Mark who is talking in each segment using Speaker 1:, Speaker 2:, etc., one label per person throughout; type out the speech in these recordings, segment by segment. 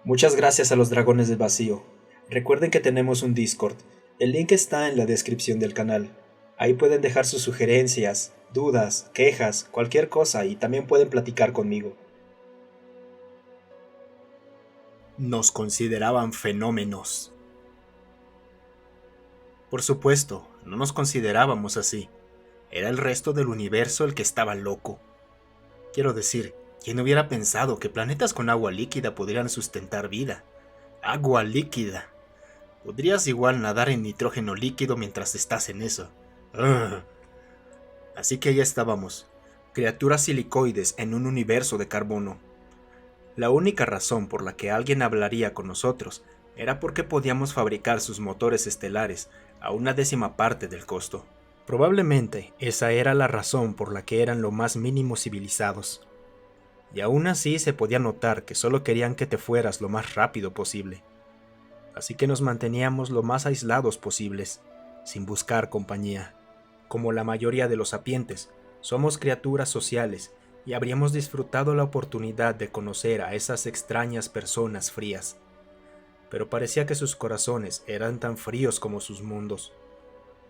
Speaker 1: Muchas gracias a los Dragones del Vacío. Recuerden que tenemos un Discord. El link está en la descripción del canal. Ahí pueden dejar sus sugerencias, dudas, quejas, cualquier cosa y también pueden platicar conmigo.
Speaker 2: Nos consideraban fenómenos. Por supuesto, no nos considerábamos así. Era el resto del universo el que estaba loco. Quiero decir, ¿quién hubiera pensado que planetas con agua líquida podrían sustentar vida? Agua líquida. Podrías igual nadar en nitrógeno líquido mientras estás en eso. Ugh. Así que ya estábamos, criaturas silicoides en un universo de carbono. La única razón por la que alguien hablaría con nosotros era porque podíamos fabricar sus motores estelares a una décima parte del costo. Probablemente esa era la razón por la que eran lo más mínimo civilizados. Y aún así se podía notar que solo querían que te fueras lo más rápido posible. Así que nos manteníamos lo más aislados posibles, sin buscar compañía. Como la mayoría de los sapientes, somos criaturas sociales y habríamos disfrutado la oportunidad de conocer a esas extrañas personas frías. Pero parecía que sus corazones eran tan fríos como sus mundos,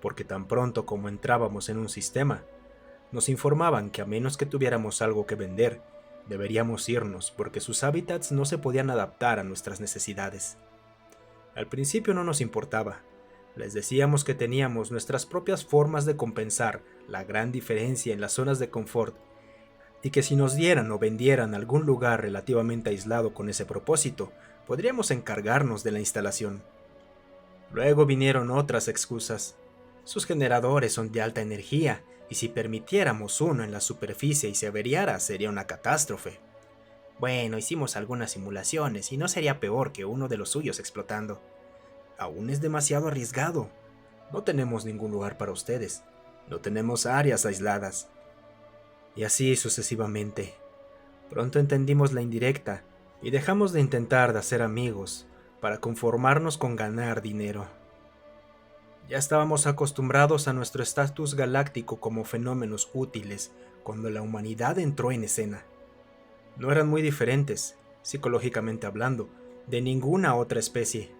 Speaker 2: porque tan pronto como entrábamos en un sistema, nos informaban que a menos que tuviéramos algo que vender, deberíamos irnos porque sus hábitats no se podían adaptar a nuestras necesidades. Al principio no nos importaba. Les decíamos que teníamos nuestras propias formas de compensar la gran diferencia en las zonas de confort y que si nos dieran o vendieran algún lugar relativamente aislado con ese propósito, podríamos encargarnos de la instalación. Luego vinieron otras excusas. Sus generadores son de alta energía y si permitiéramos uno en la superficie y se averiara sería una catástrofe. Bueno, hicimos algunas simulaciones y no sería peor que uno de los suyos explotando. Aún es demasiado arriesgado. No tenemos ningún lugar para ustedes. No tenemos áreas aisladas. Y así sucesivamente. Pronto entendimos la indirecta y dejamos de intentar de hacer amigos para conformarnos con ganar dinero. Ya estábamos acostumbrados a nuestro estatus galáctico como fenómenos útiles cuando la humanidad entró en escena. No eran muy diferentes, psicológicamente hablando, de ninguna otra especie,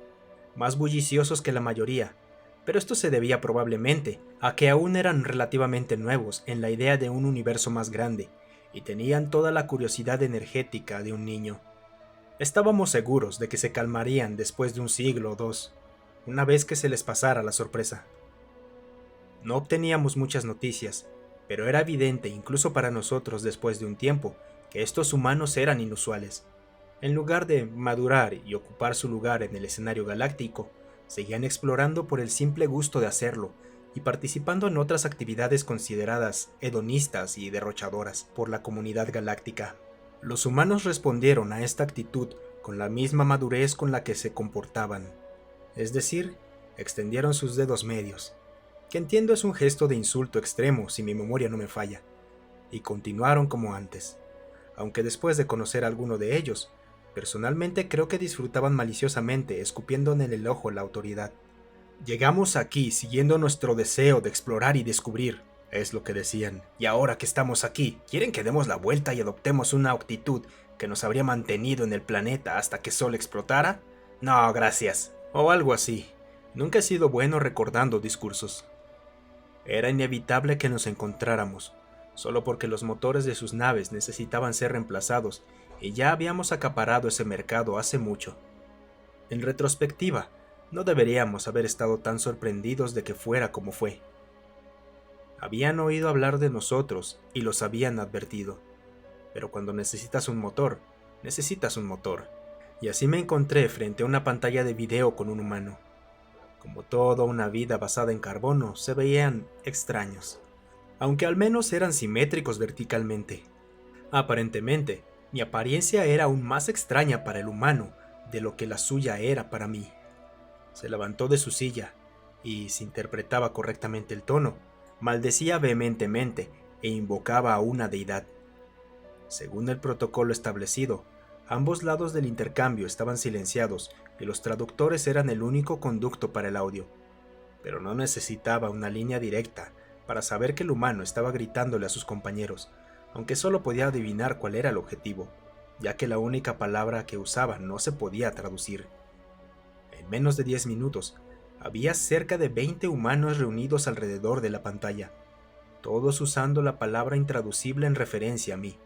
Speaker 2: más bulliciosos que la mayoría, pero esto se debía probablemente a que aún eran relativamente nuevos en la idea de un universo más grande y tenían toda la curiosidad energética de un niño. Estábamos seguros de que se calmarían después de un siglo o dos, una vez que se les pasara la sorpresa. No obteníamos muchas noticias, pero era evidente incluso para nosotros después de un tiempo que estos humanos eran inusuales. En lugar de madurar y ocupar su lugar en el escenario galáctico, seguían explorando por el simple gusto de hacerlo y participando en otras actividades consideradas hedonistas y derrochadoras por la comunidad galáctica. Los humanos respondieron a esta actitud con la misma madurez con la que se comportaban, es decir, extendieron sus dedos medios, que entiendo es un gesto de insulto extremo si mi memoria no me falla, y continuaron como antes, aunque después de conocer a alguno de ellos, personalmente creo que disfrutaban maliciosamente escupiendo en el ojo la autoridad. Llegamos aquí siguiendo nuestro deseo de explorar y descubrir, es lo que decían, y ahora que estamos aquí, ¿quieren que demos la vuelta y adoptemos una actitud que nos habría mantenido en el planeta hasta que Sol explotara? No, gracias. O algo así. Nunca he sido bueno recordando discursos. Era inevitable que nos encontráramos, solo porque los motores de sus naves necesitaban ser reemplazados y ya habíamos acaparado ese mercado hace mucho. En retrospectiva, no deberíamos haber estado tan sorprendidos de que fuera como fue. Habían oído hablar de nosotros y los habían advertido, pero cuando necesitas un motor, necesitas un motor. Y así me encontré frente a una pantalla de video con un humano. Como toda una vida basada en carbono, se veían extraños, aunque al menos eran simétricos verticalmente. Aparentemente, mi apariencia era aún más extraña para el humano de lo que la suya era para mí. Se levantó de su silla y, si interpretaba correctamente el tono, maldecía vehementemente e invocaba a una deidad. Según el protocolo establecido, ambos lados del intercambio estaban silenciados y los traductores eran el único conducto para el audio, pero no necesitaba una línea directa para saber que el humano estaba gritándole a sus compañeros, aunque solo podía adivinar cuál era el objetivo. ya que la única palabra que usaba no se podía traducir. En menos de 10 minutos, había cerca de 20 humanos reunidos alrededor de la pantalla, todos usando la palabra intraducible en referencia a mí.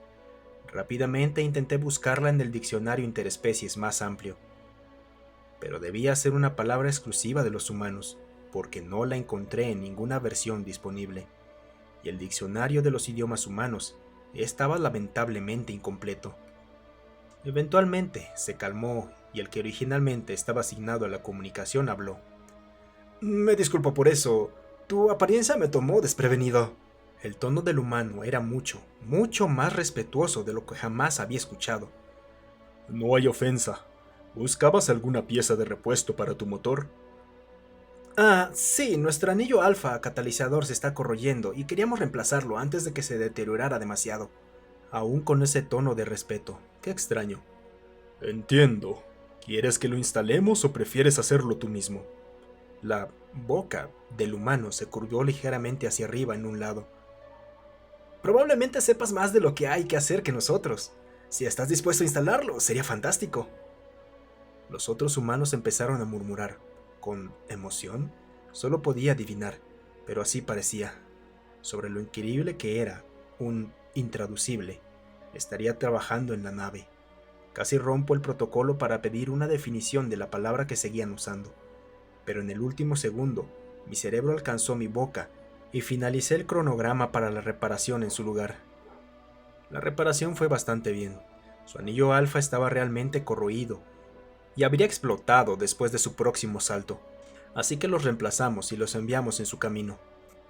Speaker 2: Rápidamente intenté buscarla en el diccionario interespecies más amplio, pero debía ser una palabra exclusiva de los humanos, porque no la encontré en ninguna versión disponible, y el diccionario de los idiomas humanos estaba lamentablemente incompleto. Eventualmente se calmó y el que originalmente estaba asignado a la comunicación habló. Me disculpo por eso. Tu apariencia me tomó desprevenido. El tono del humano era mucho, mucho más respetuoso de lo que jamás había escuchado. No hay ofensa. ¿Buscabas alguna pieza de repuesto para tu motor? Sí, nuestro anillo alfa catalizador se está corroyendo y queríamos reemplazarlo antes de que se deteriorara demasiado. Aún con ese tono de respeto. Qué extraño. Entiendo. ¿Quieres que lo instalemos o prefieres hacerlo tú mismo? La boca del humano se curvó ligeramente hacia arriba en un lado. Probablemente sepas más de lo que hay que hacer que nosotros. Si estás dispuesto a instalarlo, sería fantástico. Los otros humanos empezaron a murmurar. ¿Con emoción? Solo podía adivinar, pero así parecía. Sobre lo increíble que era, un intraducible. Estaría trabajando en la nave. Casi rompo el protocolo para pedir una definición de la palabra que seguían usando. Pero en el último segundo, mi cerebro alcanzó mi boca y finalicé el cronograma para la reparación en su lugar. La reparación fue bastante bien. Su anillo alfa estaba realmente corroído y habría explotado después de su próximo salto, así que los reemplazamos y los enviamos en su camino.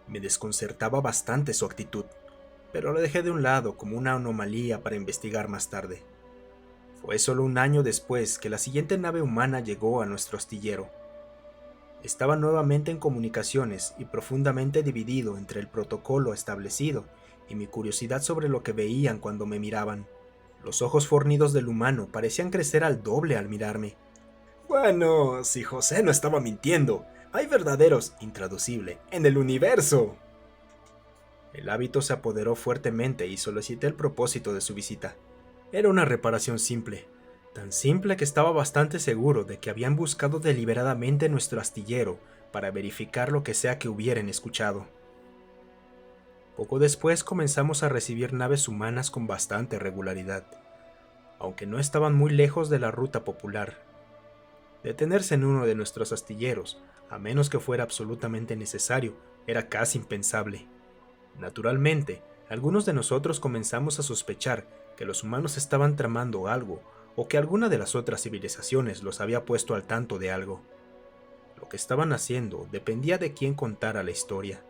Speaker 2: Me desconcertaba bastante su actitud, pero lo dejé de un lado como una anomalía para investigar más tarde. Fue solo un año después que la siguiente nave humana llegó a nuestro astillero. Estaba nuevamente en comunicaciones y profundamente dividido entre el protocolo establecido y mi curiosidad sobre lo que veían cuando me miraban. Los ojos fornidos del humano parecían crecer al doble al mirarme. Bueno, si José no estaba mintiendo, hay verdaderos, intraducible, en el universo. El hábito se apoderó fuertemente y solicité el propósito de su visita. Era una reparación simple, tan simple que estaba bastante seguro de que habían buscado deliberadamente nuestro astillero para verificar lo que sea que hubieran escuchado. Poco después comenzamos a recibir naves humanas con bastante regularidad, aunque no estaban muy lejos de la ruta popular. Detenerse en uno de nuestros astilleros, a menos que fuera absolutamente necesario, era casi impensable. Naturalmente, algunos de nosotros comenzamos a sospechar que los humanos estaban tramando algo, o que alguna de las otras civilizaciones los había puesto al tanto de algo. Lo que estaban haciendo dependía de quién contara la historia,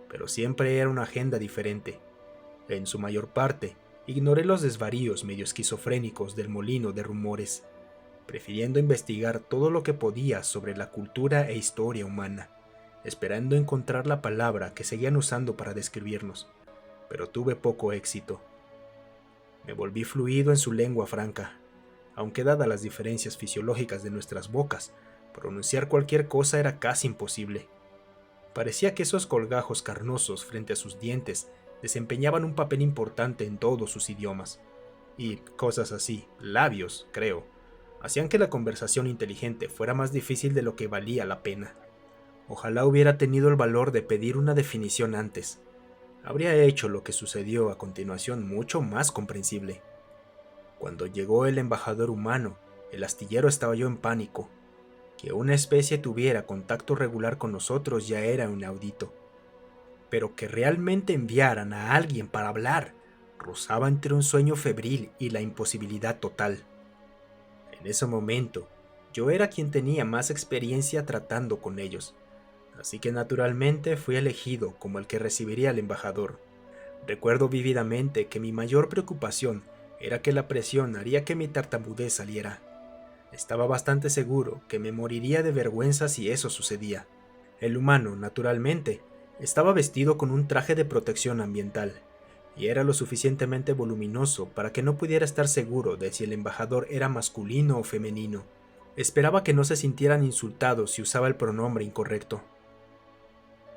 Speaker 2: pero siempre era una agenda diferente. En su mayor parte, ignoré los desvaríos medio esquizofrénicos del molino de rumores, prefiriendo investigar todo lo que podía sobre la cultura e historia humana, esperando encontrar la palabra que seguían usando para describirnos, pero tuve poco éxito. Me volví fluido en su lengua franca, aunque dadas las diferencias fisiológicas de nuestras bocas, pronunciar cualquier cosa era casi imposible. Parecía que esos colgajos carnosos frente a sus dientes desempeñaban un papel importante en todos sus idiomas, y cosas así, labios, creo, hacían que la conversación inteligente fuera más difícil de lo que valía la pena. Ojalá hubiera tenido el valor de pedir una definición antes. Habría hecho lo que sucedió a continuación mucho más comprensible. Cuando llegó el embajador humano, el astillero estalló en pánico. Que una especie tuviera contacto regular con nosotros ya era inaudito. Pero que realmente enviaran a alguien para hablar, rozaba entre un sueño febril y la imposibilidad total. En ese momento, yo era quien tenía más experiencia tratando con ellos, así que naturalmente fui elegido como el que recibiría al embajador. Recuerdo vívidamente que mi mayor preocupación era que la presión haría que mi tartamudez saliera. Estaba bastante seguro que me moriría de vergüenza si eso sucedía. El humano, naturalmente, estaba vestido con un traje de protección ambiental, y era lo suficientemente voluminoso para que no pudiera estar seguro de si el embajador era masculino o femenino. Esperaba que no se sintieran insultados si usaba el pronombre incorrecto.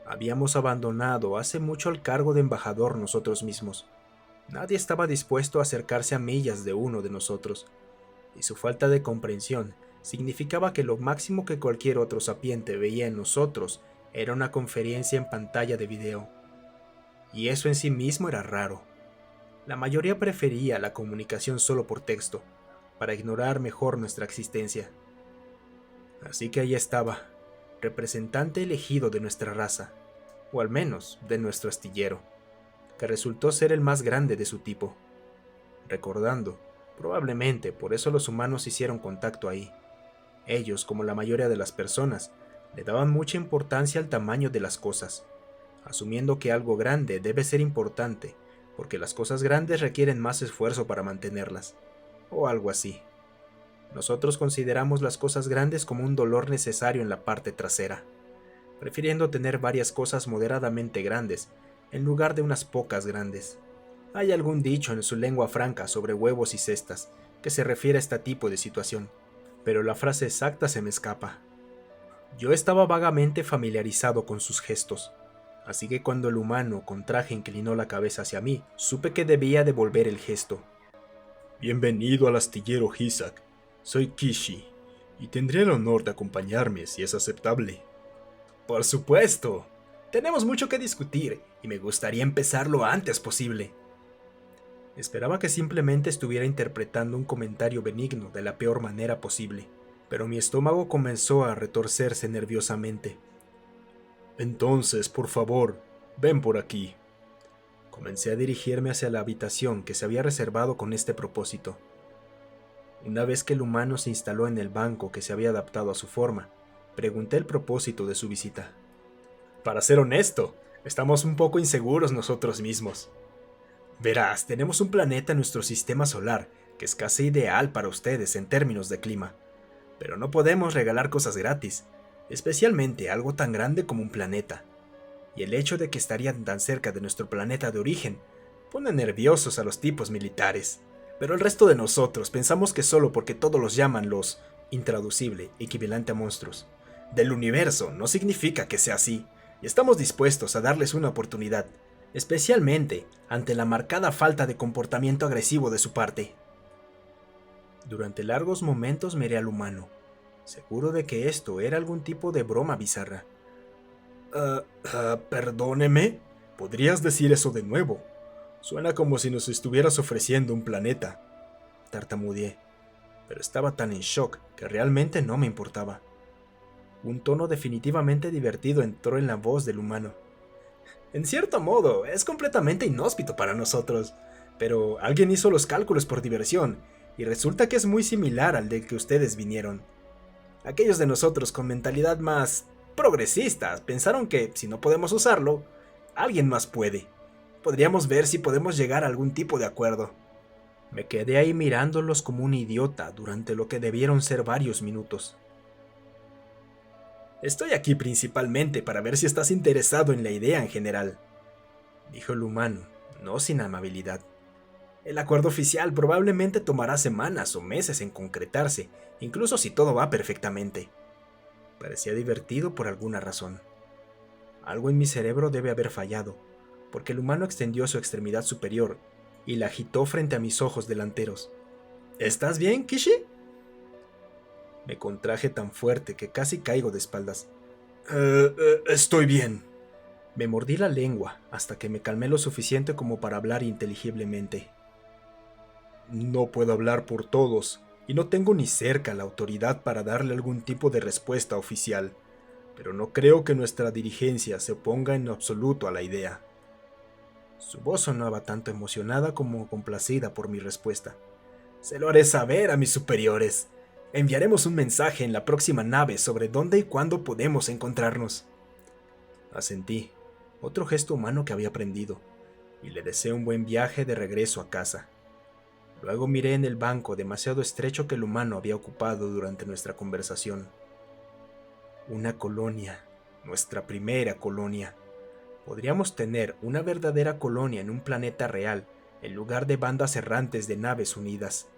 Speaker 2: Habíamos abandonado hace mucho el cargo de embajador nosotros mismos. Nadie estaba dispuesto a acercarse a millas de uno de nosotros, y su falta de comprensión significaba que lo máximo que cualquier otro sapiente veía en nosotros era una conferencia en pantalla de video. Y eso en sí mismo era raro. La mayoría prefería la comunicación solo por texto, para ignorar mejor nuestra existencia. Así que ahí estaba, representante elegido de nuestra raza, o al menos de nuestro astillero, que resultó ser el más grande de su tipo. Recordando, probablemente por eso los humanos hicieron contacto ahí. Ellos, como la mayoría de las personas, le daban mucha importancia al tamaño de las cosas, asumiendo que algo grande debe ser importante, porque las cosas grandes requieren más esfuerzo para mantenerlas, o algo así. Nosotros consideramos las cosas grandes como un dolor necesario en la parte trasera, prefiriendo tener varias cosas moderadamente grandes en lugar de unas pocas grandes. Hay algún dicho en su lengua franca sobre huevos y cestas que se refiere a este tipo de situación, pero la frase exacta se me escapa. Yo estaba vagamente familiarizado con sus gestos, así que cuando el humano con traje inclinó la cabeza hacia mí, supe que debía devolver el gesto.
Speaker 1: Bienvenido al astillero Hisak. Soy Kishi, y tendré el honor de acompañarme si es aceptable.
Speaker 2: Por supuesto. Tenemos mucho que discutir, y me gustaría empezar lo antes posible. Esperaba que simplemente estuviera interpretando un comentario benigno de la peor manera posible, pero mi estómago comenzó a retorcerse nerviosamente.
Speaker 1: Entonces, por favor, ven por aquí.
Speaker 2: Comencé a dirigirme hacia la habitación que se había reservado con este propósito. Una vez que el humano se instaló en el banco que se había adaptado a su forma, pregunté el propósito de su visita. Para ser honesto, estamos un poco inseguros nosotros mismos. Verás, tenemos un planeta en nuestro sistema solar que es casi ideal para ustedes en términos de clima, pero no podemos regalar cosas gratis, especialmente algo tan grande como un planeta. Y el hecho de que estarían tan cerca de nuestro planeta de origen pone nerviosos a los tipos militares. Pero el resto de nosotros pensamos que solo porque todos los llaman los intraducible, equivalente a monstruos, del universo no significa que sea así, y estamos dispuestos a darles una oportunidad, especialmente ante la marcada falta de comportamiento agresivo de su parte. Durante largos momentos miré al humano, seguro de que esto era algún tipo de broma bizarra.
Speaker 1: Perdóneme, ¿podrías decir eso de nuevo? Suena como si nos estuvieras ofreciendo un planeta.
Speaker 2: Tartamudeé, pero estaba tan en shock que realmente no me importaba. Un tono definitivamente divertido entró en la voz del humano. En cierto modo, es completamente inhóspito para nosotros, pero alguien hizo los cálculos por diversión, y resulta que es muy similar al del que ustedes vinieron. Aquellos de nosotros con mentalidad más progresista pensaron que, si no podemos usarlo, alguien más puede. Podríamos ver si podemos llegar a algún tipo de acuerdo. Me quedé ahí mirándolos como un idiota durante lo que debieron ser varios minutos. Estoy aquí principalmente para ver si estás interesado en la idea en general, dijo el humano, no sin amabilidad. El acuerdo oficial probablemente tomará semanas o meses en concretarse, incluso si todo va perfectamente. Parecía divertido por alguna razón. Algo en mi cerebro debe haber fallado, porque el humano extendió su extremidad superior y la agitó frente a mis ojos delanteros. ¿Estás bien, Kishi? Me contraje tan fuerte que casi caigo de espaldas.
Speaker 1: Estoy bien.
Speaker 2: Me mordí la lengua hasta que me calmé lo suficiente como para hablar inteligiblemente.
Speaker 1: No puedo hablar por todos, y no tengo ni cerca la autoridad para darle algún tipo de respuesta oficial, pero no creo que nuestra dirigencia se oponga en absoluto a la idea.
Speaker 2: Su voz sonaba tanto emocionada como complacida por mi respuesta. Se lo haré saber a mis superiores. Enviaremos un mensaje en la próxima nave sobre dónde y cuándo podemos encontrarnos. Asentí, otro gesto humano que había aprendido, y le deseé un buen viaje de regreso a casa. Luego miré en el banco demasiado estrecho que el humano había ocupado durante nuestra conversación. Una colonia, nuestra primera colonia. Podríamos tener una verdadera colonia en un planeta real, en lugar de bandas errantes de naves unidas.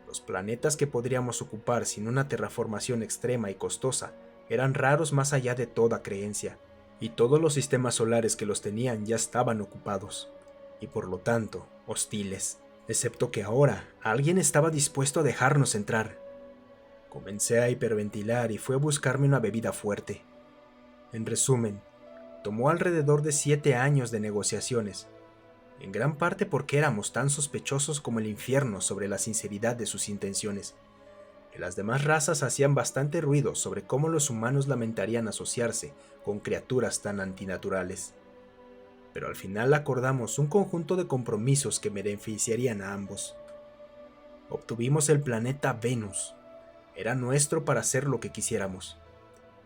Speaker 2: Los planetas que podríamos ocupar sin una terraformación extrema y costosa eran raros más allá de toda creencia, y todos los sistemas solares que los tenían ya estaban ocupados. y por lo tanto hostiles, excepto que ahora alguien estaba dispuesto a dejarnos entrar. Comencé a hiperventilar y fue a buscarme una bebida fuerte. En resumen, tomó alrededor de 7 años de negociaciones, en gran parte porque éramos tan sospechosos como el infierno sobre la sinceridad de sus intenciones. Que las demás razas hacían bastante ruido sobre cómo los humanos lamentarían asociarse con criaturas tan antinaturales. Pero al final acordamos un conjunto de compromisos que beneficiarían a ambos. Obtuvimos el planeta Venus. Era nuestro para hacer lo que quisiéramos.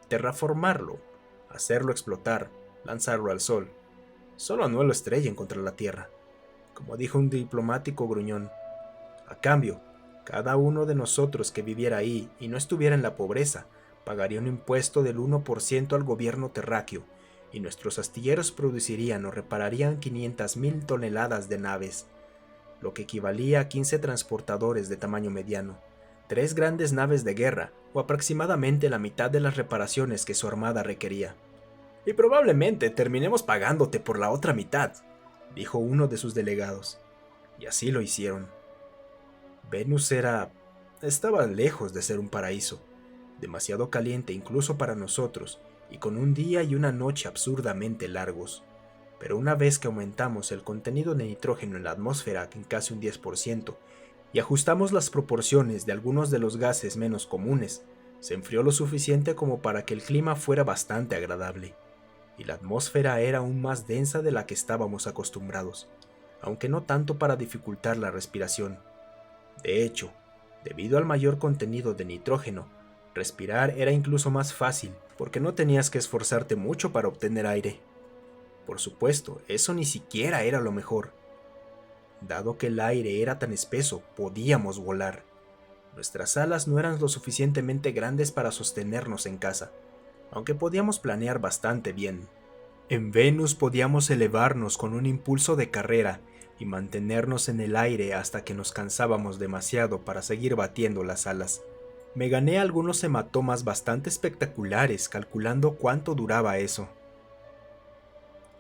Speaker 2: Terraformarlo, hacerlo explotar, lanzarlo al sol. Solo no lo estrellen contra la Tierra, como dijo un diplomático gruñón. A cambio, cada uno de nosotros que viviera ahí y no estuviera en la pobreza, pagaría un impuesto del 1% al gobierno terráqueo, y nuestros astilleros producirían o repararían 500,000 toneladas de naves, lo que equivalía a 15 transportadores de tamaño mediano, 3 grandes naves de guerra, o aproximadamente la mitad de las reparaciones que su armada requería. Y probablemente terminemos pagándote por la otra mitad, dijo uno de sus delegados. Y así lo hicieron. Venus estaba lejos de ser un paraíso, demasiado caliente incluso para nosotros, y con un día y una noche absurdamente largos. Pero una vez que aumentamos el contenido de nitrógeno en la atmósfera en casi un 10%, y ajustamos las proporciones de algunos de los gases menos comunes, se enfrió lo suficiente como para que el clima fuera bastante agradable, y la atmósfera era aún más densa de la que estábamos acostumbrados, aunque no tanto para dificultar la respiración. De hecho, debido al mayor contenido de nitrógeno, respirar era incluso más fácil porque no tenías que esforzarte mucho para obtener aire. Por supuesto, eso ni siquiera era lo mejor. Dado que el aire era tan espeso, podíamos volar. Nuestras alas no eran lo suficientemente grandes para sostenernos en casa, aunque podíamos planear bastante bien. En Venus podíamos elevarnos con un impulso de carrera y mantenernos en el aire hasta que nos cansábamos demasiado para seguir batiendo las alas. Me gané algunos hematomas bastante espectaculares calculando cuánto duraba eso.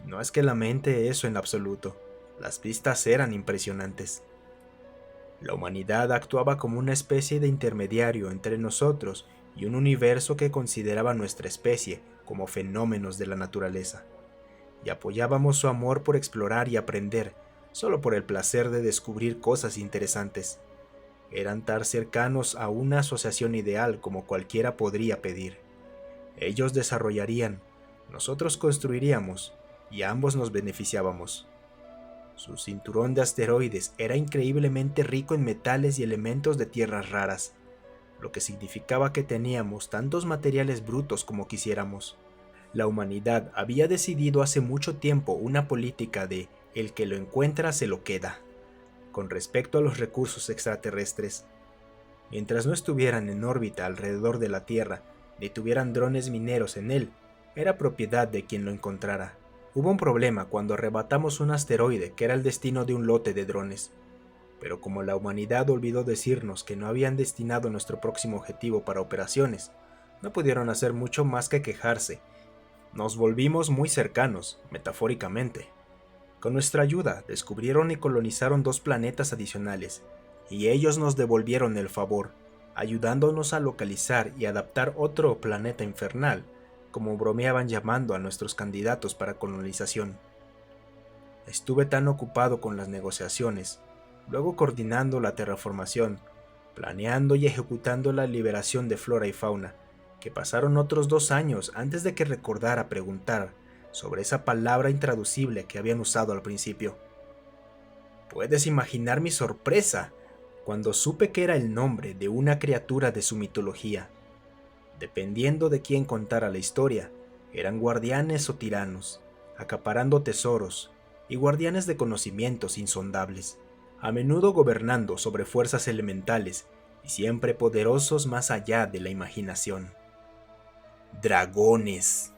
Speaker 2: No es que lamente eso en absoluto, las vistas eran impresionantes. La humanidad actuaba como una especie de intermediario entre nosotros y un universo que consideraba nuestra especie como fenómenos de la naturaleza, y apoyábamos su amor por explorar y aprender, solo por el placer de descubrir cosas interesantes. Eran tan cercanos a una asociación ideal como cualquiera podría pedir. Ellos desarrollarían, nosotros construiríamos, y ambos nos beneficiábamos. Su cinturón de asteroides era increíblemente rico en metales y elementos de tierras raras, lo que significaba que teníamos tantos materiales brutos como quisiéramos. La humanidad había decidido hace mucho tiempo una política de el que lo encuentra se lo queda, con respecto a los recursos extraterrestres. Mientras no estuvieran en órbita alrededor de la Tierra, ni tuvieran drones mineros en él, era propiedad de quien lo encontrara. Hubo un problema cuando arrebatamos un asteroide que era el destino de un lote de drones, pero como la humanidad olvidó decirnos que no habían destinado nuestro próximo objetivo para operaciones, no pudieron hacer mucho más que quejarse. Nos volvimos muy cercanos, metafóricamente. Con nuestra ayuda, descubrieron y colonizaron 2 planetas adicionales, y ellos nos devolvieron el favor, ayudándonos a localizar y adaptar otro planeta infernal, como bromeaban llamando a nuestros candidatos para colonización. Estuve tan ocupado con las negociaciones, luego coordinando la terraformación, planeando y ejecutando la liberación de flora y fauna, que pasaron otros 2 años antes de que recordara preguntar sobre esa palabra intraducible que habían usado al principio. Puedes imaginar mi sorpresa cuando supe que era el nombre de una criatura de su mitología. Dependiendo de quién contara la historia, eran guardianes o tiranos, acaparando tesoros, y guardianes de conocimientos insondables, a menudo gobernando sobre fuerzas elementales y siempre poderosos más allá de la imaginación. Dragones.